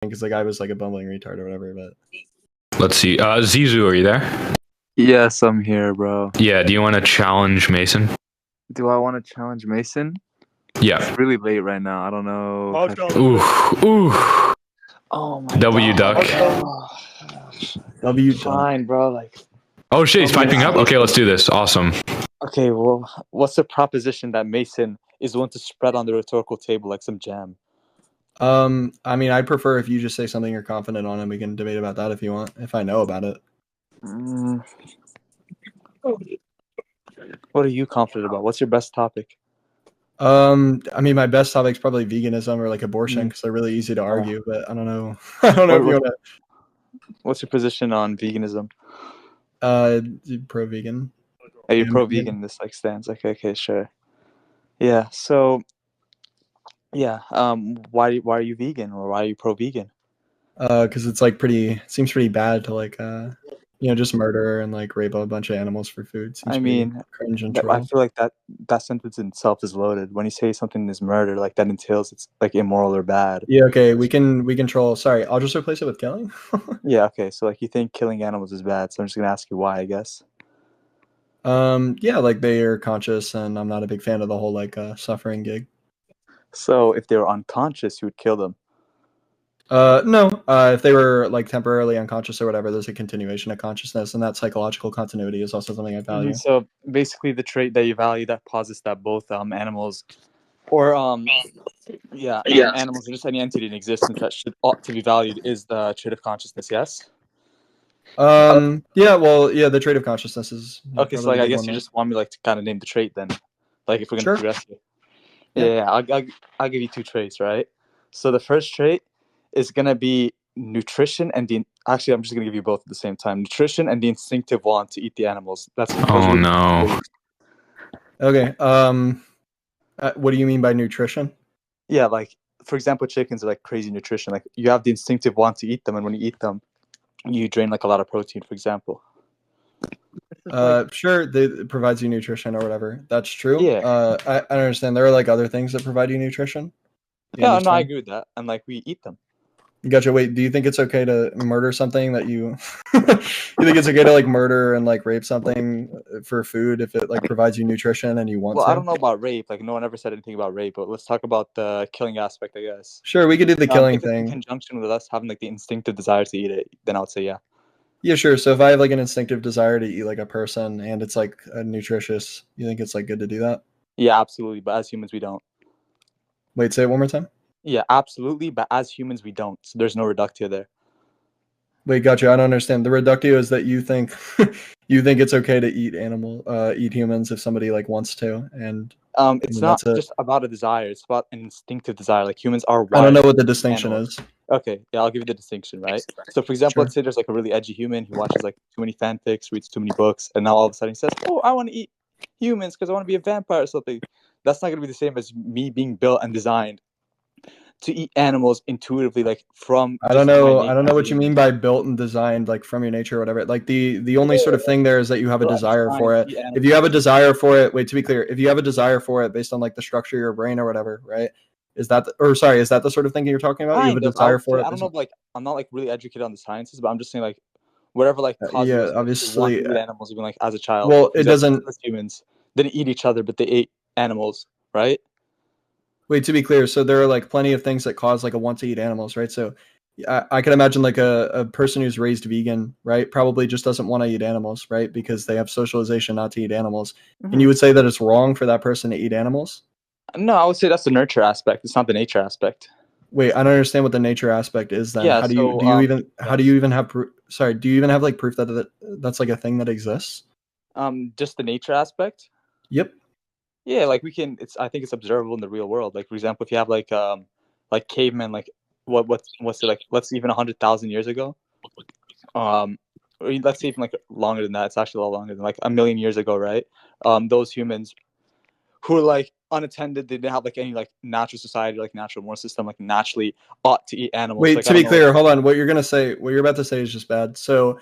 because the guy was like a bumbling retard or whatever. But Let's see. Zizou, are you there? Yes, I'm here, bro. Yeah. Do you want to challenge Mason? Do I want to challenge Mason? Yeah. It's really late right now. I don't know. Ooh. Oh my W God. duck. Oh. W Fine, bro. Like. Oh shit, he's piping up. Okay, let's do this. Awesome. Okay, well, what's the proposition that Mason is one to spread on the rhetorical table like some jam? I mean, I prefer if you just say something you're confident on, and we can debate about that if you want. If I know about it. What are you confident about? What's your best topic? I mean, my best topic is probably veganism or like abortion because they're really easy to argue. But I don't know. I don't know if you want to. What's your position on veganism? Pro-vegan. Are you pro-vegan in this like stance? Okay, sure. Yeah. So, yeah. Why are you vegan, or why are you pro-vegan? Because it's like seems pretty bad to like just murder and like rape a bunch of animals for food. Seems I mean, cringe and I feel like that sentence in itself is loaded. When you say something is murder, like that entails it's like immoral or bad. Yeah. Okay. We can troll. Sorry, I'll just replace it with killing. Yeah. Okay. So like you think killing animals is bad. So I'm just gonna ask you why, I guess. Yeah, like they are conscious, and I'm not a big fan of the whole like suffering gig. So if they were unconscious, you would kill them. No. If they were like temporarily unconscious or whatever, there's a continuation of consciousness, and that psychological continuity is also something I value. So basically, the trait that you value that posits that both animals, or animals or just any entity in existence that ought to be valued is the trait of consciousness. Yes. Yeah. Well, yeah. The trait of consciousness is okay. So like, I guess you just want me like to kind of name the trait then, like if we're gonna progress here. Yeah. I'll give you two traits, right? So the first trait is gonna be nutrition and actually I'm just gonna give you both at the same time. Nutrition and the instinctive want to eat the animals. Oh no. Okay. What do you mean by nutrition? Yeah, like for example, chickens are like crazy nutrition. Like you have the instinctive want to eat them, and when you eat them, you drain like a lot of protein, for example. Sure, it provides you nutrition or whatever. That's true. Yeah. I understand. There are like other things that provide you nutrition. Yeah, no, I agree with that. And like we eat them. Gotcha. Wait, do you think it's okay to murder something that you you think it's okay to like murder and like rape something for food if it like provides you nutrition and you want to? Well, I don't know about rape. Like no one ever said anything about rape, but let's talk about the killing aspect, I guess. Sure, we could do the killing if it's thing. in conjunction with us having like the instinctive desire to eat it, then I would say yeah. Yeah, sure. So if I have like an instinctive desire to eat like a person and it's like nutritious, you think it's like good to do that? Yeah, absolutely. But as humans, we don't. Wait, say it one more time. Yeah, absolutely. But as humans, we don't. So there's no reductio there. Wait, gotcha. I don't understand. The reductio is that you think it's okay to eat humans if somebody like wants to, and it's not just about a desire. It's about an instinctive desire. Like humans are. I don't know what the distinction is. Okay, yeah, I'll give you the distinction, right? So, for example, let's say there's like a really edgy human who watches like too many fanfics, reads too many books, and now all of a sudden he says, "Oh, I want to eat humans because I want to be a vampire or something." That's not going to be the same as me being built and designed to eat animals intuitively, like from. I don't know what you mean by built and designed, like from your nature or whatever. Like the only sort of thing there is that you have a desire for it. If you have a desire for it, wait, to be clear, if you have a desire for it based on like the structure of your brain or whatever, right? Is that the sort of thing you're talking about? You have a desire for it? I don't know, like I'm not like really educated on the sciences, but I'm just saying like whatever like causes obviously to eat animals, even like as a child. Well, it doesn't. Humans didn't eat each other, but they ate animals, right? Wait, to be clear, so there are like plenty of things that cause like a want to eat animals, right? So I can imagine like a person who's raised vegan, right, probably just doesn't want to eat animals, right, because they have socialization not to eat animals. Mm-hmm. And you would say that it's wrong for that person to eat animals? No, I would say that's the nurture aspect. It's not the nature aspect. Wait, I don't understand what the nature aspect is then. Yeah, how do you even have proof? Sorry, do you even have like proof that that's like a thing that exists? Just the nature aspect? Yep. Yeah, like I think it's observable in the real world. Like for example, if you have like cavemen, like what's it like? Let's even 100,000 years ago. Or let's say even like longer than that. It's actually a lot longer than like 1,000,000 years ago, right? Those humans who were like unattended, they didn't have like any like natural society, like natural moral system, like naturally ought to eat animals. Wait, like, to be clear, hold on. What you're about to say is just bad. So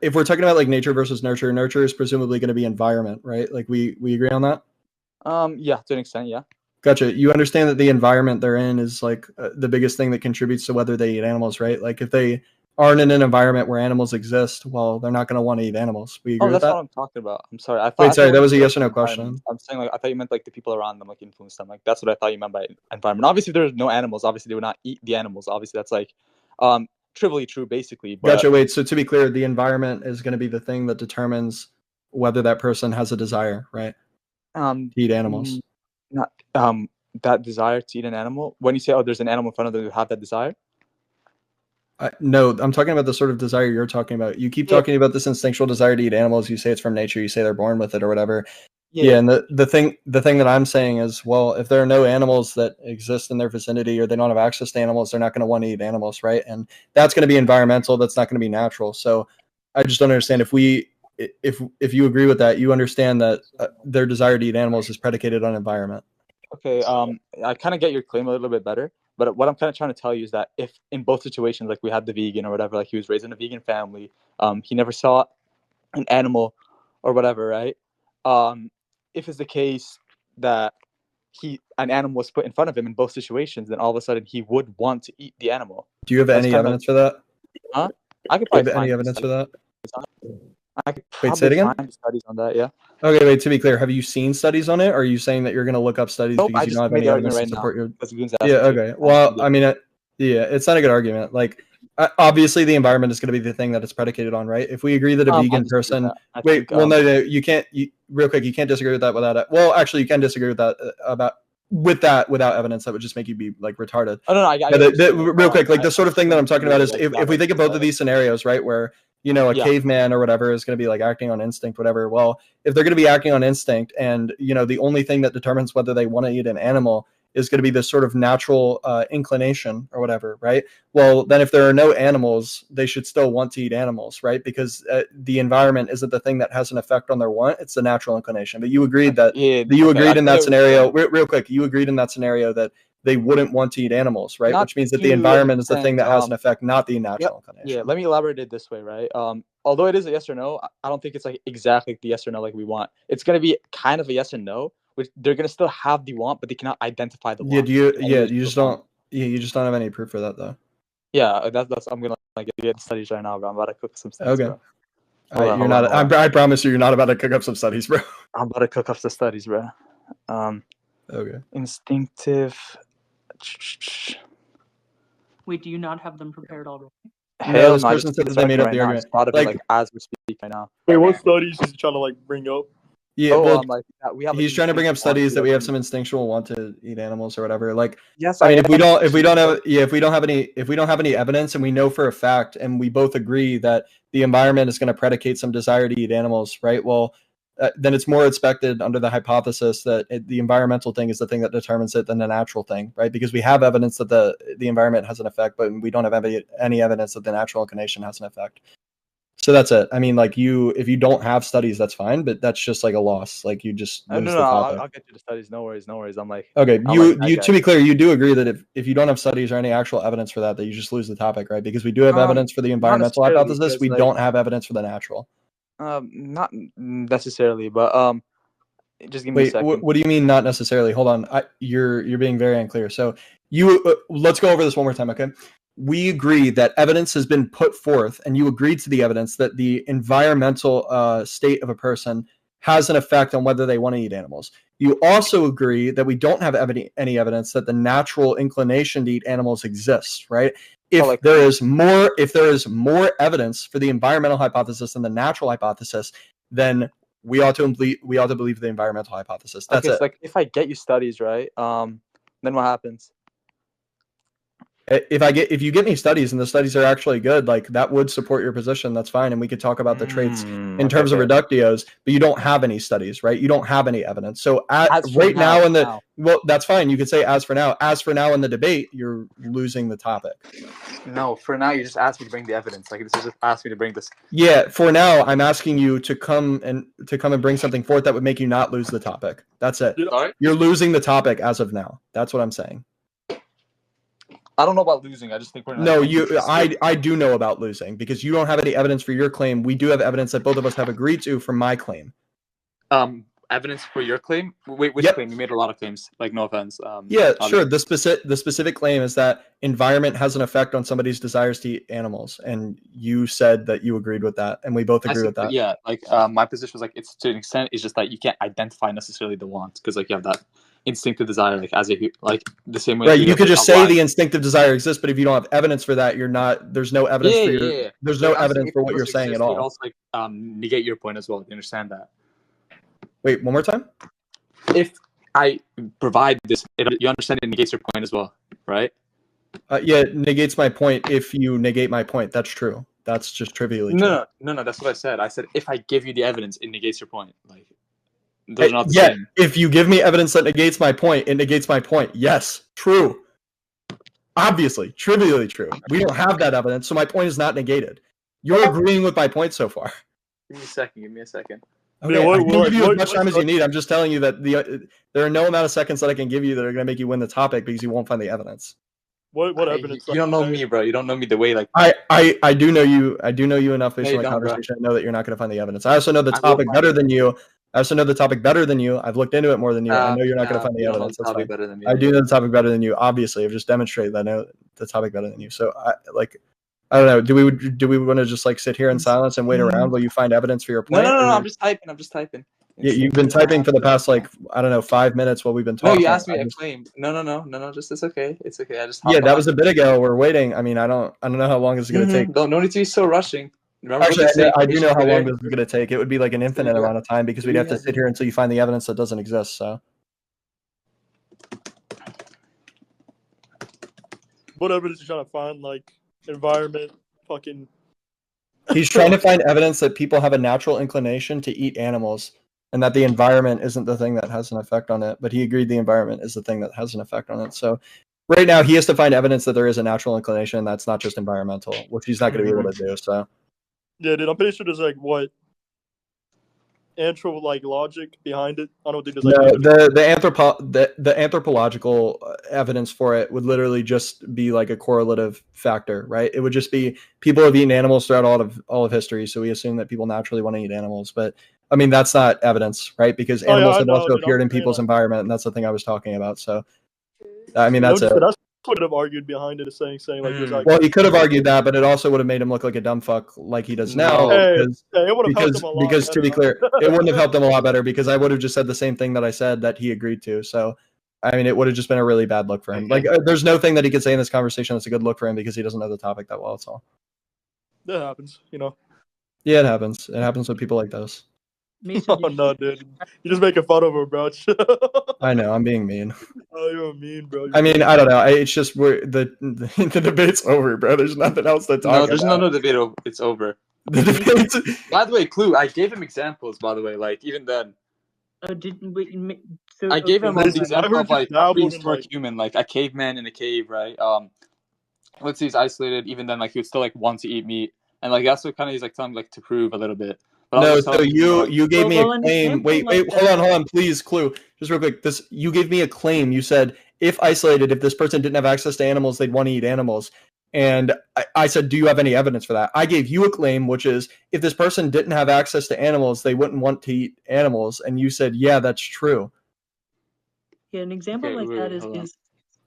if we're talking about like nature versus nurture is presumably going to be environment, right? Like we agree on that? Yeah, to an extent, yeah. Gotcha. You understand that the environment they're in is like the biggest thing that contributes to whether they eat animals, right? Like if they aren't in an environment where animals exist, well, they're not going to want to eat animals. We agree with that's that? what I'm talking about. I'm sorry. Wait, sorry, that was a like, yes or no question. I'm saying like I thought you meant like the people around them like influence them. Like that's what I thought you meant by environment. Obviously, if there's no animals, obviously they would not eat the animals. Obviously, that's like trivially true, basically. But... Gotcha. Wait, so to be clear, the environment is going to be the thing that determines whether that person has a desire, right? To eat animals. Not that desire to eat an animal. When you say, oh, there's an animal in front of them who have that desire. No, I'm talking about the sort of desire you're talking about. You keep talking about this instinctual desire to eat animals. You say it's from nature. You say they're born with it or whatever. Yeah, and the thing that I'm saying is, well, if there are no animals that exist in their vicinity or they don't have access to animals, they're not going to want to eat animals, right? And that's going to be environmental. That's not going to be natural. So I just don't understand if you agree with that, you understand that their desire to eat animals is predicated on environment. Okay, I kind of get your claim a little bit better. But what I'm kind of trying to tell you is that if in both situations, like we had the vegan or whatever, like he was raised in a vegan family, he never saw an animal or whatever, right? If it's the case that an animal was put in front of him in both situations, then all of a sudden he would want to eat the animal. Do you have any evidence for that? Huh? I could probably find any evidence for that. I could probably find studies on that, yeah. Okay, wait, to be clear, have you seen studies on it, or are you saying that you're going to look up studies because you don't have any evidence to support your... Yeah, okay. Well, I mean, it's not a good argument. Like, obviously, the environment is going to be the thing that it's predicated on, right? If we agree that a vegan person... Wait, well, no, you can't... real quick, you can't disagree with that without... Well, actually, you can disagree with that without evidence. That would just make you be, like, retarded. Oh, no, real quick, like, the sort of thing that I'm talking about is if we think of both of these scenarios, right, where... a caveman or whatever is going to be like acting on instinct, whatever. Well, if they're going to be acting on instinct and, the only thing that determines whether they want to eat an animal is going to be this sort of natural inclination or whatever, right? Well, then if there are no animals, they should still want to eat animals, right? Because the environment isn't the thing that has an effect on their want. It's the natural inclination. But you agreed that you agreed in that scenario, real quick, you agreed in that scenario that they wouldn't want to eat animals, right? Which means that the environment is the thing that has an effect, not the natural inclination. Yeah, let me elaborate it this way, right? Although it is a yes or no, I don't think it's like exactly the yes or no like we want. It's going to be kind of a yes and no, which they're going to still have the want, but they cannot identify the want. You just don't have any proof for that though. Yeah, that's I'm going to get the studies right now, bro. I'm about to cook some studies. Okay. I promise you're not about to cook up some studies, bro. I'm about to cook up some studies, bro. Okay. Instinctive. Wait, do you not have them prepared already? Hell, this person said that they made up the argument. Like as we speak right now. Wait, what studies is he trying to like bring up? Yeah, well, he's trying to bring up studies that we have some instinctual want to eat animals or whatever. Like, yes, I mean, if we don't have any evidence, and we know for a fact, and we both agree that the environment is going to predicate some desire to eat animals, right? Well, then it's more expected under the hypothesis that the environmental thing is the thing that determines it than the natural thing, right? Because we have evidence that the environment has an effect, but we don't have any evidence that the natural inclination has an effect. So that's it. I mean, like if you don't have studies, that's fine, but that's just like a loss. Like you just lose the topic. I'll get you the studies. No worries. I'm like, okay. To be clear, you do agree that if you don't have studies or any actual evidence for that you just lose the topic, right? Because we do have evidence for the environmental hypothesis. We don't have evidence for the natural. Not necessarily, but just give me a second. What do you mean not necessarily? Hold on. You're being very unclear. So let's go over this one more time, okay? We agree that evidence has been put forth, and you agreed to the evidence that the environmental state of a person has an effect on whether they want to eat animals. You also agree that we don't have any evidence that the natural inclination to eat animals exists, right? If there is more evidence for the environmental hypothesis than the natural hypothesis, then we ought to believe the environmental hypothesis. That's it. So like if I get you studies, right? Then what happens? If you get me studies and the studies are actually good, like that would support your position. That's fine, and we could talk about the traits in terms of reductios. But you don't have any studies, right? You don't have any evidence. So well, that's fine. You could say as for now. As for now in the debate, you're losing the topic. No, for now you just asked me to bring the evidence. Like this is just ask me to bring this. Yeah, for now I'm asking you to come and bring something forth that would make you not lose the topic. That's it. You're losing the topic as of now. That's what I'm saying. I don't know about losing. I just think we're no. I do know about losing because you don't have any evidence for your claim. We do have evidence that both of us have agreed to for my claim. evidence for your claim? Wait, which claim? You made a lot of claims. Like, no offense. Yeah, sure. The specific claim is that environment has an effect on somebody's desires to eat animals, and you said that you agreed with that, and we both agree with that. Yeah, like my position was like, it's to an extent, it's just that you can't identify necessarily the want because like you have that instinctive desire, like as if you like the same way. Right. You could just say the instinctive desire exists, but if you don't have evidence for that, you're not. There's no evidence for your. There's no evidence for what you're saying at all. It also like negate your point as well. Do you understand that? Wait, one more time. If I provide this, you understand it negates your point as well, right? Yeah, it negates my point. If you negate my point, that's true. That's just trivially true. No. That's what I said. I said if I give you the evidence, it negates your point. Like those are not the same. If you give me evidence that negates my point, it negates my point. Yes, true. Obviously, trivially true. We don't have that evidence, so my point is not negated. You're agreeing with my point so far. Give me a second. Okay, I can give you as much time as you need. I'm just telling you that there are no amount of seconds that I can give you that are going to make you win the topic because you won't find the evidence. What evidence? You don't know me, bro. You don't know me the way like I do know you. I do know you enough based on the conversation. I know that you're not going to find the evidence. I also know the topic better than you. I've looked into it more than you. I know you're not going to find the evidence. That's fine. Better than me. I do know the topic better than you. Obviously, I've just demonstrated that I know the topic better than you. So I don't know. Do we want to just like sit here in silence and wait around while you find evidence for your point? No. I'm just typing. Yeah, you've been typing for the past 5 minutes while we've been talking. No, you asked me a claim. No. Just it's okay. It's okay. I just that was a bit ago. We're waiting. I mean, I don't know how long this is going to take. No need to be so rushing. Remember actually, I do know how long this is going to take. It would be like an infinite amount of time because we'd have to sit here until you find the evidence that doesn't exist. So, what evidence are you trying to find? Like environment, fucking. He's trying to find evidence that people have a natural inclination to eat animals, and that the environment isn't the thing that has an effect on it. But he agreed the environment is the thing that has an effect on it. So, right now he has to find evidence that there is a natural inclination that's not just environmental, which he's not going to be able to do. So. Yeah, dude, I'm pretty sure there's logic behind it. I don't think there's the anthropological evidence for it would literally just be like a correlative factor, right? It would just be people have eaten animals throughout all of history, so we assume that people naturally want to eat animals. But I mean, that's not evidence, right? Because animals have also appeared in people's environment, and that's the thing I was talking about. So, I mean, that's it. Could have argued behind it, saying like. Well, he could have argued that, but it also would have made him look like a dumb fuck, like he does now. Because to be clear, it wouldn't have helped him a lot better because I would have just said the same thing that I said that he agreed to. So, I mean, it would have just been a really bad look for him. Like, there's no thing that he could say in this conversation that's a good look for him because he doesn't know the topic that well. That's all. That happens, Yeah, it happens. It happens with people like those. Oh no, dude! You're just making fun of her, bro. I know, I'm being mean. Oh, you're mean, bro. I mean, I don't know. It's just the debate's over, bro. There's nothing else to talk about. No, there's no debate. It's over. The debate's... By the way, Clue. I gave him examples. By the way, like even then. I gave him an example of like a prehistoric human, like a caveman in a cave, right? Let's say he's isolated. Even then, like he would still like want to eat meat, and like that's what kind of he's like telling like to prove a little bit. No, so you gave me a claim. Wait, hold on, please, Clue. Just real quick. You gave me a claim. You said if isolated, if this person didn't have access to animals, they'd want to eat animals. And I said, do you have any evidence for that? I gave you a claim, which is if this person didn't have access to animals, they wouldn't want to eat animals. And you said, yeah, that's true. Yeah, an example like that is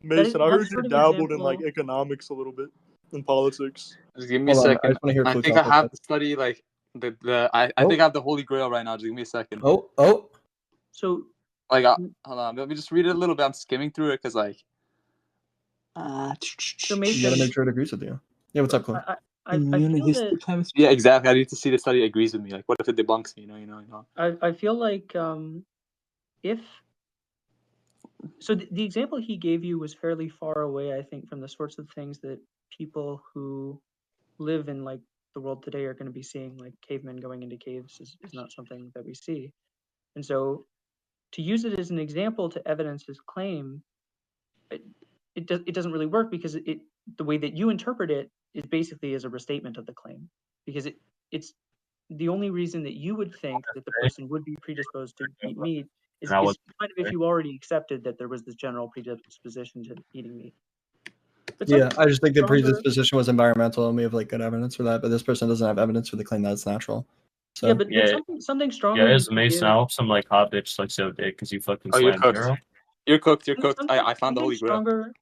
Mason, I heard you dabbled in like economics a little bit, in politics. Just give me a second. I think I have to study like. I think I have the Holy Grail right now. Just give me a second. Oh. So, hold on. Let me just read it a little bit. I'm skimming through it because, like, so maybe you gotta make sure it agrees with you. Yeah, what's up, Chloe? Yeah, exactly. I need to see the study agrees with me. Like, what if it debunks me? I feel like if so, the example he gave you was fairly far away. I think from the sorts of things that people who live in like the world today are going to be seeing. Like cavemen going into caves is not something that we see, and so to use it as an example to evidence his claim, it doesn't really work because the way that you interpret it is basically as a restatement of the claim, because it's the only reason that you would think that the person would be predisposed to eat meat is kind of if you already accepted that there was this general predisposition to eating meat. But yeah, I just think the predisposition was environmental, and we have like good evidence for that. But this person doesn't have evidence for the claim that it's natural. So. Yeah, but something stronger. Yeah, is Mason out some like hot bitch like so dick because you fucking Oh, you're slammed cooked. zero. You're cooked. You're cooked. I found the Something holy grail. stronger.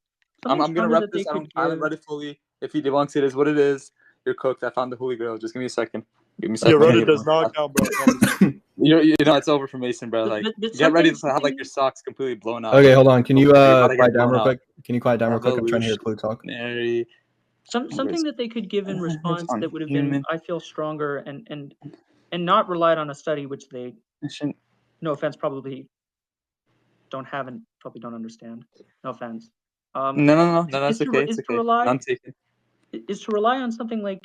I'm Something gonna stronger rep that they this. I could haven't give. read it fully. If he debunks it, is what it is. You're cooked. I found the holy grail. Just give me a second. Give me a Yeah, second. Reddit does not count, bro. I promise you. You know it's over for Mason, bro. Like, But get ready to something- have like your socks completely blown out. Okay, hold on. Can you You're about to quiet get down blown real out. quick? Can you quiet down real quick? I'm trying to hear Clue talk. Evolutionary. Something that they could give in response on that would have human- been, I feel, stronger and not relied on a study, which they, no offense, probably don't have and probably don't understand. No offense. No, that's okay. It's okay. None taken. Is to rely on something like,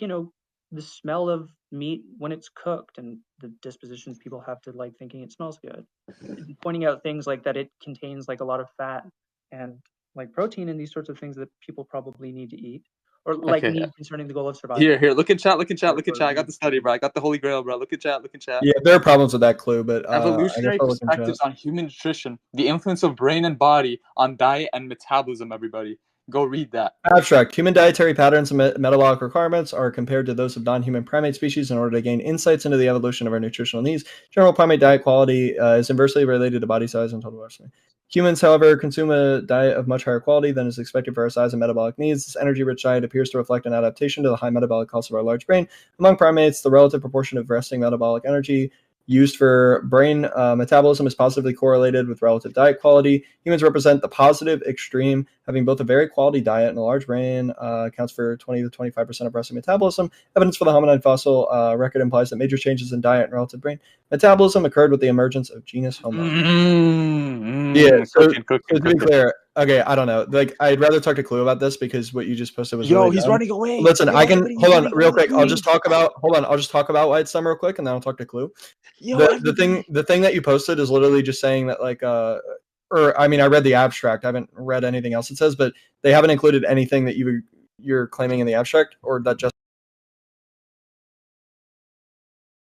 the smell of meat when it's cooked and the dispositions people have to like thinking it smells good. Pointing out things like that it contains like a lot of fat and like protein and these sorts of things that people probably need to eat. Or like Okay. need concerning the goal of survival. Here, look in chat. I got the study, bro. I got the holy grail, bro. Look at chat. Yeah, there are problems with that Clue, but Evolutionary perspectives on human nutrition, the influence of brain and body on diet and metabolism. Everybody, go read that. Abstract. Human dietary patterns and metabolic requirements are compared to those of non-human primate species in order to gain insights into the evolution of our nutritional needs. General primate diet quality is inversely related to body size and total body weight. Humans, however, consume a diet of much higher quality than is expected for our size and metabolic needs. This energy-rich diet appears to reflect an adaptation to the high metabolic costs of our large brain. Among primates, the relative proportion of resting metabolic energy used for brain metabolism is positively correlated with relative diet quality. Humans represent the positive extreme, having both a very quality diet and a large brain accounts for 20 to 25% of resting metabolism. Evidence for the hominid fossil record implies that major changes in diet and relative brain metabolism occurred with the emergence of genus Homo. So to be clear, okay, I don't know. Like, I'd rather talk to Clue about this because what you just posted was really he's dumb. running away. Listen, I can hold on real quick. I'll just talk about White Summer real quick, and then I'll talk to Clue. The thing that you posted is literally just saying that like or I mean, I read the abstract. I haven't read anything else it says, but they haven't included anything that you're claiming in the abstract or that just